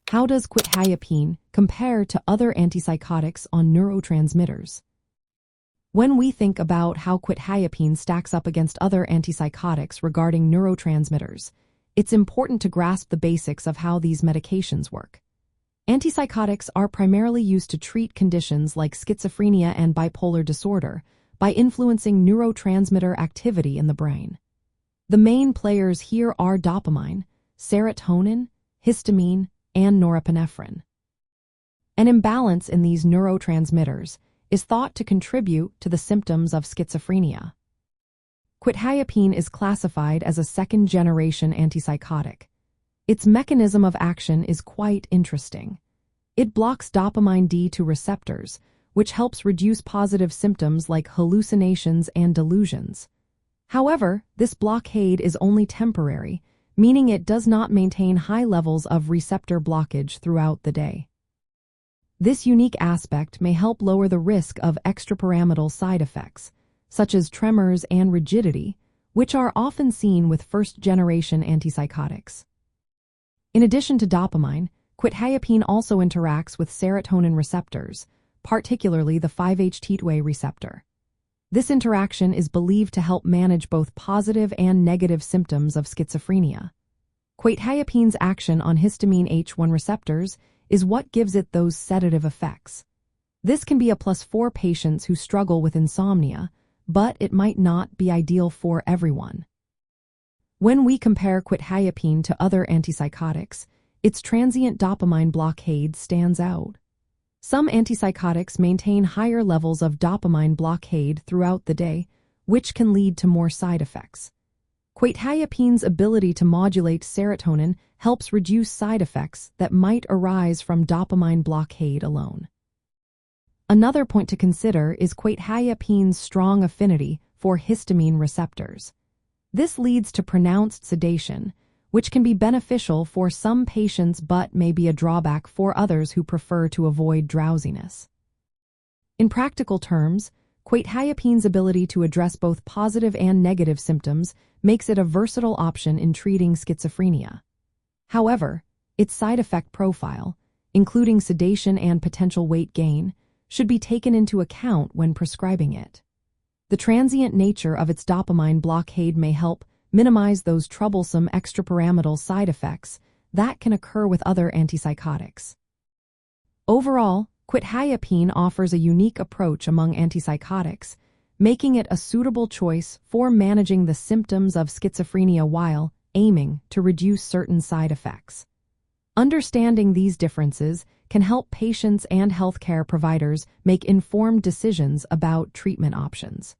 How does quetiapine compare to other antipsychotics on neurotransmitters? When we think about how quetiapine stacks up against other antipsychotics regarding neurotransmitters, it's important to grasp the basics of how these medications work. Antipsychotics are primarily used to treat conditions like schizophrenia and bipolar disorder by influencing neurotransmitter activity in the brain. The main players here are dopamine, serotonin, histamine, and norepinephrine. An imbalance in these neurotransmitters is thought to contribute to the symptoms of schizophrenia. Quetiapine is classified as a second-generation antipsychotic. Its mechanism of action is quite interesting. It blocks dopamine D2 receptors, which helps reduce positive symptoms like hallucinations and delusions. However, this blockade is only temporary, meaning it does not maintain high levels of receptor blockage throughout the day. This unique aspect may help lower the risk of extrapyramidal side effects, such as tremors and rigidity, which are often seen with first-generation antipsychotics. In addition to dopamine, quetiapine also interacts with serotonin receptors, particularly the 5-HT2A receptor. This interaction is believed to help manage both positive and negative symptoms of schizophrenia. Quetiapine's action on histamine H1 receptors is what gives it those sedative effects. This can be a plus for patients who struggle with insomnia, but it might not be ideal for everyone. When we compare quetiapine to other antipsychotics, its transient dopamine blockade stands out. Some antipsychotics maintain higher levels of dopamine blockade throughout the day, which can lead to more side effects. Quetiapine's ability to modulate serotonin helps reduce side effects that might arise from dopamine blockade alone. Another point to consider is quetiapine's strong affinity for histamine receptors. This leads to pronounced sedation, which can be beneficial for some patients but may be a drawback for others who prefer to avoid drowsiness. In practical terms, quetiapine's ability to address both positive and negative symptoms makes it a versatile option in treating schizophrenia. However, its side effect profile, including sedation and potential weight gain, should be taken into account when prescribing it. The transient nature of its dopamine blockade may help minimize those troublesome extrapyramidal side effects that can occur with other antipsychotics. Overall, quetiapine offers a unique approach among antipsychotics, making it a suitable choice for managing the symptoms of schizophrenia while aiming to reduce certain side effects. Understanding these differences can help patients and healthcare providers make informed decisions about treatment options.